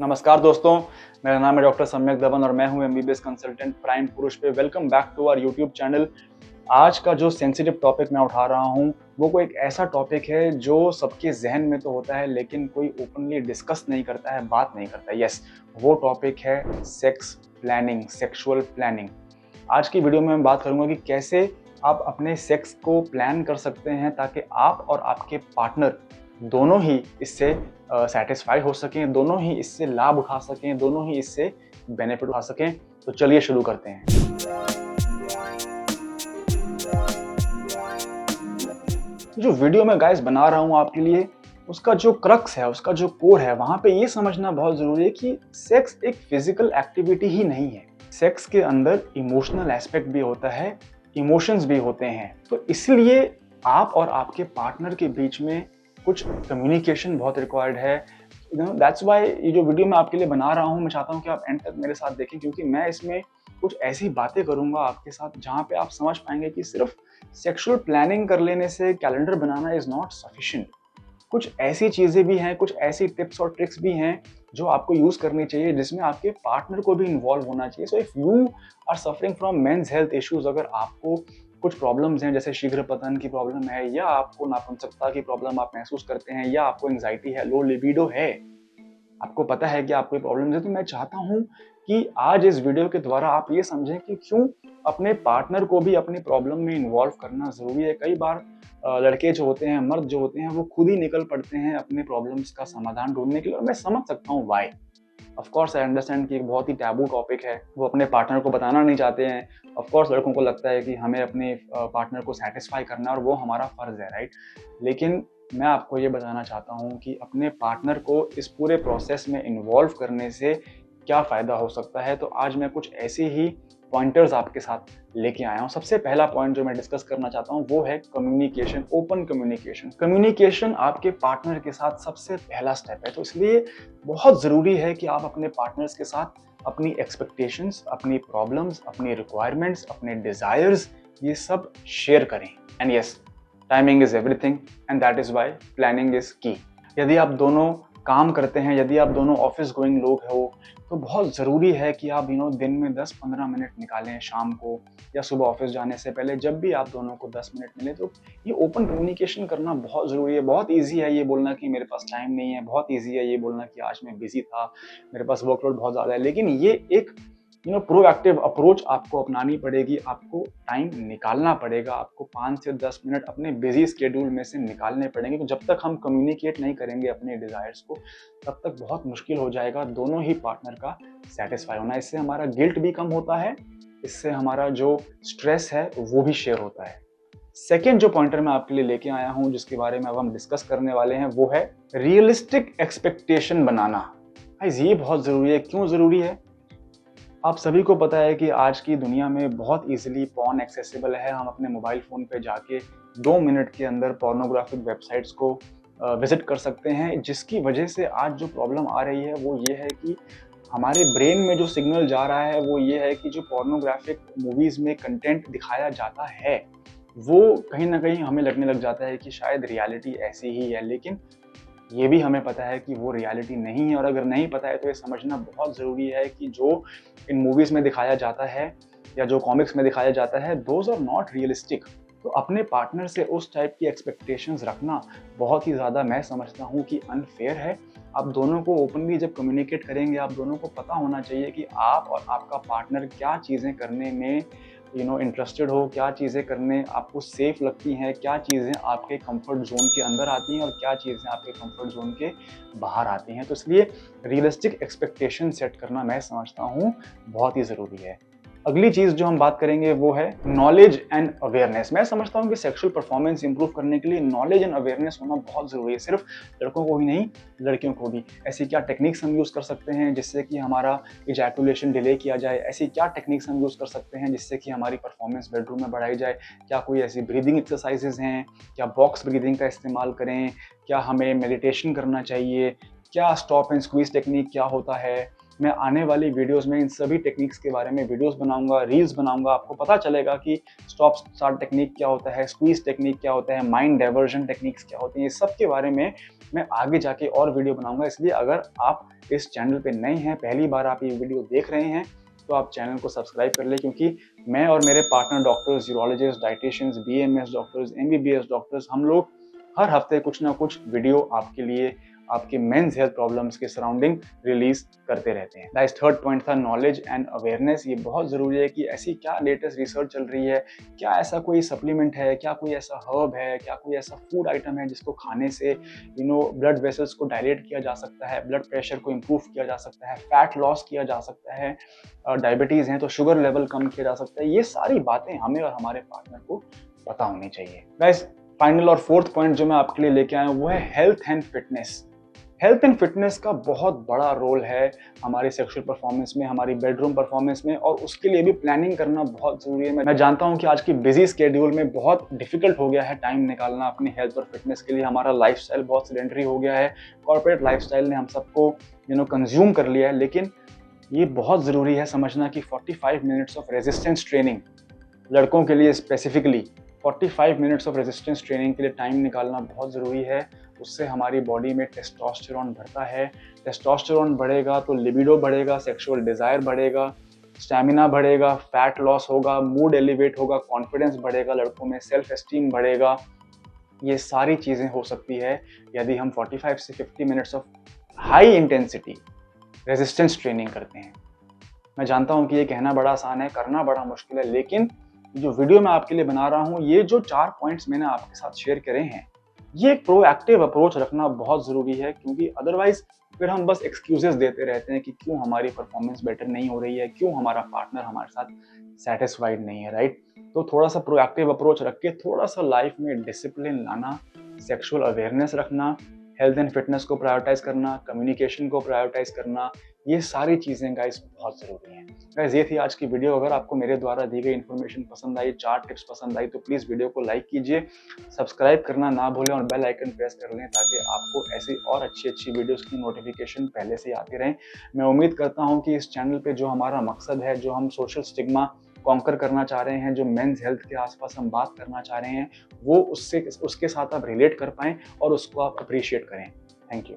नमस्कार दोस्तों, मेरा नाम है डॉक्टर सम्यक दबन और मैं हूं एमबीबीएस कंसल्टेंट प्राइम पुरुष पे। Welcome back to our YouTube channel. आज का जो सेंसिटिव टॉपिक मैं उठा रहा हूं वो कोई एक ऐसा टॉपिक है जो सबके जहन में तो होता है लेकिन कोई ओपनली डिस्कस नहीं करता है, बात नहीं करता है। यस, वो टॉपिक है सेक्स प्लानिंग, सेक्सुअल प्लानिंग। आज की वीडियो में मैं बात करूंगा कि कैसे आप अपने सेक्स को प्लान कर सकते हैं ताकि आप और आपके पार्टनर दोनों ही इससे सैटिस्फाइड हो सकें, दोनों ही इससे लाभ उठा सकें, दोनों ही इससे बेनिफिट उठा सकें। तो चलिए शुरू करते हैं। जो वीडियो मैं गाइस बना रहा हूं आपके लिए, उसका जो क्रक्स है, उसका जो कोर है, वहां पे ये समझना बहुत जरूरी है कि सेक्स एक फिजिकल एक्टिविटी ही नहीं है। सेक्स के अंदर इमोशनल एस्पेक्ट भी होता है, इमोशंस भी होते हैं। तो इसलिए आप और आपके पार्टनर के बीच में कुछ कम्युनिकेशन बहुत रिक्वायर्ड है। दैट्स व्हाई ये जो वीडियो मैं आपके लिए बना रहा हूँ, मैं चाहता हूँ कि आप एंड तक मेरे साथ देखें, क्योंकि मैं इसमें कुछ ऐसी बातें करूंगा आपके साथ जहाँ पे आप समझ पाएंगे कि सिर्फ सेक्सुअल प्लानिंग कर लेने से, calendar banana is not sufficient. कुछ ऐसी चीजें भी हैं, कुछ ऐसी टिप्स और ट्रिक्स भी हैं जो आपको यूज करनी चाहिए, जिसमें आपके पार्टनर को भी इन्वॉल्व होना चाहिए। So if you are suffering from men's health issues, अगर आपको कुछ प्रॉब्लम्स हैं जैसे शीघ्र पतन की प्रॉब्लम है, या आपको नापुंसकता की प्रॉब्लम आप महसूस करते हैं, या आपको एंजाइटी है, लो लिबिडो है, आपको पता है कि आपको प्रॉब्लम है, तो मैं चाहता हूं कि आज इस वीडियो के द्वारा आप ये समझें कि क्यों अपने पार्टनर को भी अपनी प्रॉब्लम में इन्वॉल्व करना जरूरी है। कई बार लड़के जो होते हैं, मर्द जो होते हैं, वो खुद ही निकल पड़ते हैं अपने प्रॉब्लम्स का समाधान ढूंढने के लिए, और मैं समझ सकता हूँ why. Of course I understand कि एक बहुत ही टैबू टॉपिक है, वो अपने पार्टनर को बताना नहीं चाहते हैं। ऑफ कोर्स लड़कों को लगता है कि हमें अपने पार्टनर को सेटिस्फाई करना है और वो हमारा फर्ज है, राइट। लेकिन मैं आपको ये बताना चाहता हूँ कि अपने पार्टनर को इस पूरे प्रोसेस में इन्वॉल्व करने से क्या फ़ायदा हो सकता है। तो आज मैं कुछ ऐसे ही पॉइंटर्स आपके साथ लेके आया हूँ। सबसे पहला पॉइंट जो मैं डिस्कस करना चाहता हूँ वो है कम्युनिकेशन, ओपन कम्युनिकेशन। कम्युनिकेशन आपके पार्टनर के साथ सबसे पहला स्टेप है। तो इसलिए बहुत ज़रूरी है कि आप अपने पार्टनर्स के साथ अपनी एक्सपेक्टेशंस, अपनी प्रॉब्लम्स, अपनी रिक्वायरमेंट्स, अपने डिज़ायर्स, ये सब शेयर करें। And yes, timing is everything and that is why planning is key. यदि आप दोनों काम करते हैं, यदि आप दोनों ऑफिस गोइंग लोग हो, तो बहुत ज़रूरी है कि आप दिन में 10-15 मिनट निकालें शाम को या सुबह ऑफिस जाने से पहले। जब भी आप दोनों को 10 मिनट मिले तो ये ओपन कम्युनिकेशन करना बहुत ज़रूरी है। बहुत ईजी है ये बोलना कि मेरे पास टाइम नहीं है, बहुत ईजी है ये बोलना कि आज मैं बिजी था, मेरे पास वर्कलोड बहुत ज़्यादा है। लेकिन ये एक प्रोएक्टिव अप्रोच आपको अपनानी पड़ेगी। आपको टाइम निकालना पड़ेगा, आपको 5 से 10 मिनट अपने बिजी स्केड्यूल में से निकालने पड़ेंगे। तो जब तक हम कम्युनिकेट नहीं करेंगे अपने डिज़ायर्स को, तब तक बहुत मुश्किल हो जाएगा दोनों ही पार्टनर का सेटिस्फाई होना। इससे हमारा गिल्ट भी कम होता है, इससे हमारा जो स्ट्रेस है वो भी शेयर होता है। सेकेंड जो पॉइंटर मैं आपके लिए लेके आया हूँ, जिसके बारे में अब हम डिस्कस करने वाले हैं, वो है रियलिस्टिक एक्सपेक्टेशन बनाना। गाइस, ये बहुत ज़रूरी है। क्यों ज़रूरी है? आप सभी को पता है कि आज की दुनिया में बहुत इजीली पॉर्न एक्सेसिबल है। हम अपने मोबाइल फ़ोन पे जाके 2 मिनट के अंदर पोर्नोग्राफिक वेबसाइट्स को विज़िट कर सकते हैं, जिसकी वजह से आज जो प्रॉब्लम आ रही है वो ये है कि हमारे ब्रेन में जो सिग्नल जा रहा है वो ये है कि जो पोर्नोग्राफिक मूवीज़ में कंटेंट दिखाया जाता है वो कहीं ना कहीं हमें लगने लग जाता है कि शायद रियलिटी ऐसी ही है। लेकिन ये भी हमें पता है कि वो रियलिटी नहीं है, और अगर नहीं पता है तो ये समझना बहुत ज़रूरी है कि जो इन मूवीज़ में दिखाया जाता है या जो कॉमिक्स में दिखाया जाता है, दोज आर नॉट रियलिस्टिक। तो अपने पार्टनर से उस टाइप की एक्सपेक्टेशंस रखना बहुत ही ज़्यादा, मैं समझता हूँ कि अनफेयर है। आप दोनों को ओपनली जब कम्युनिकेट करेंगे, आप दोनों को पता होना चाहिए कि आप और आपका पार्टनर क्या चीज़ें करने में इंटरेस्टेड हो, क्या चीज़ें करने आपको सेफ लगती हैं, क्या चीज़ें आपके कंफर्ट जोन के अंदर आती हैं और क्या चीज़ें आपके कंफर्ट जोन के बाहर आती हैं। तो इसलिए रियलिस्टिक एक्सपेक्टेशन सेट करना, मैं समझता हूँ, बहुत ही ज़रूरी है। अगली चीज़ जो हम बात करेंगे वो है नॉलेज एंड अवेयरनेस। मैं समझता हूँ कि सेक्सुअल परफॉर्मेंस इंप्रूव करने के लिए नॉलेज एंड अवेयरनेस होना बहुत ज़रूरी है। सिर्फ लड़कों को ही नहीं, लड़कियों को भी। ऐसी क्या टेक्निक्स हम यूज़ कर सकते हैं जिससे कि हमारा इजैकुलेशन डिले किया जाए? ऐसी क्या टेक्निक्स हम यूज़ कर सकते हैं जिससे कि हमारी परफॉर्मेंस बेडरूम में बढ़ाई जाए? क्या कोई ऐसी ब्रीदिंग एक्सरसाइजेज हैं? क्या बॉक्स ब्रीदिंग का इस्तेमाल करें? क्या हमें मेडिटेशन करना चाहिए? क्या स्टॉप एंड स्क्वीज टेक्निक क्या होता है? मैं आने वाली वीडियोस में इन सभी टेक्निक्स के बारे में वीडियोस बनाऊंगा, रील्स बनाऊंगा। आपको पता चलेगा कि स्टॉप स्टार्ट टेक्निक क्या होता है, स्क्वीज टेक्निक क्या होता है, माइंड डाइवर्जन टेक्निक्स क्या होती हैं, इस सब के बारे में मैं आगे जाके और वीडियो बनाऊंगा। इसलिए अगर आप इस चैनल पे नए हैं, पहली बार आप ये वीडियो देख रहे हैं, तो आप चैनल को सब्सक्राइब कर लें, क्योंकि मैं और मेरे partner doctors, urologists, dietitians, BMS doctors, MBBS doctors, हम लोग हर हफ्ते कुछ ना कुछ वीडियो आपके लिए आपके मेंस हेल्थ प्रॉब्लम्स के सराउंडिंग रिलीज करते रहते हैं। गाइस, थर्ड पॉइंट था नॉलेज एंड अवेयरनेस। ये बहुत ज़रूरी है कि ऐसी क्या लेटेस्ट रिसर्च चल रही है, क्या ऐसा कोई सप्लीमेंट है, क्या कोई ऐसा हर्ब है, क्या कोई ऐसा फूड आइटम है जिसको खाने से ब्लड वेसल्स को डायलेट किया जा सकता है, ब्लड प्रेशर को इम्प्रूव किया जा सकता है, फैट लॉस किया जा सकता है, डायबिटीज़ है तो शुगर लेवल कम किया जा सकता है। ये सारी बातें हमें और हमारे पार्टनर को पता होनी चाहिए। गाइस, फाइनल और फोर्थ पॉइंट जो मैं आपके लिए लेके आया हूँ वो है health and fitness. Health and fitness का बहुत बड़ा रोल है हमारी सेक्सुअल परफॉर्मेंस में, हमारी बेडरूम परफॉर्मेंस में, और उसके लिए भी प्लानिंग करना बहुत ज़रूरी है। मैं जानता हूं कि आज की बिजी स्केड्यूल में बहुत डिफिकल्ट हो गया है टाइम निकालना अपनी हेल्थ और फिटनेस के लिए। हमारा लाइफस्टाइल बहुत सेडेंटरी हो गया है, कॉर्पोरेट लाइफस्टाइल ने हम सबको कंज्यूम कर लिया है। लेकिन ये बहुत ज़रूरी है समझना कि 45 मिनट्स ऑफ रेजिस्टेंस ट्रेनिंग, लड़कों के लिए specifically 45 minutes of resistance training के लिए टाइम निकालना बहुत ज़रूरी है। उससे हमारी बॉडी में टेस्टोस्टेरोन बढ़ता है। टेस्टोस्टेरोन बढ़ेगा तो लिबिडो बढ़ेगा, सेक्सुअल डिज़ायर बढ़ेगा, स्टैमिना बढ़ेगा, फैट लॉस होगा, मूड एलिवेट होगा, कॉन्फिडेंस बढ़ेगा, लड़कों में सेल्फ एस्टीम बढ़ेगा। ये सारी चीज़ें हो सकती है यदि हम 45 से 50 minutes of high intensity resistance training करते हैं। मैं जानता हूँ कि ये कहना बड़ा आसान है, करना बड़ा मुश्किल है, लेकिन जो वीडियो मैं आपके लिए बना रहा हूँ, ये जो 4 पॉइंट्स मैंने आपके साथ शेयर करे हैं, ये एक प्रोएक्टिव अप्रोच रखना बहुत ज़रूरी है, क्योंकि अदरवाइज फिर हम बस एक्सक्यूजेस देते रहते हैं कि क्यों हमारी परफॉर्मेंस बेटर नहीं हो रही है, क्यों हमारा पार्टनर हमारे साथ सेटिस्फाइड नहीं है, राइट। तो थोड़ा सा प्रोएक्टिव अप्रोच रख के थोड़ा सा लाइफ में डिसिप्लिन लाना, सेक्सुअल अवेयरनेस रखना, हेल्थ एंड फिटनेस को प्रायोरिटाइज करना, कम्युनिकेशन को प्रायोरिटाइज करना, ये सारी चीज़ें गाइस बहुत ज़रूरी हैं। गाइस, ये थी आज की वीडियो। अगर आपको मेरे द्वारा दी गई इन्फॉर्मेशन पसंद आई, 4 टिप्स पसंद आई, तो प्लीज़ वीडियो को लाइक कीजिए, सब्सक्राइब करना ना भूलें और बेल आइकन प्रेस कर लें, ताकि आपको ऐसी और अच्छी वीडियोस की नोटिफिकेशन पहले से आती रहें। मैं उम्मीद करता हूँ कि इस चैनल पे जो हमारा मकसद है, जो हम सोशल स्टिग्मा कॉन्कर करना चाह रहे हैं, जो मेंस हेल्थ के आसपास हम बात करना चाह रहे हैं, वो उसके साथ आप रिलेट कर पाएँ और उसको आप अप्रिशिएट करें। Thank you.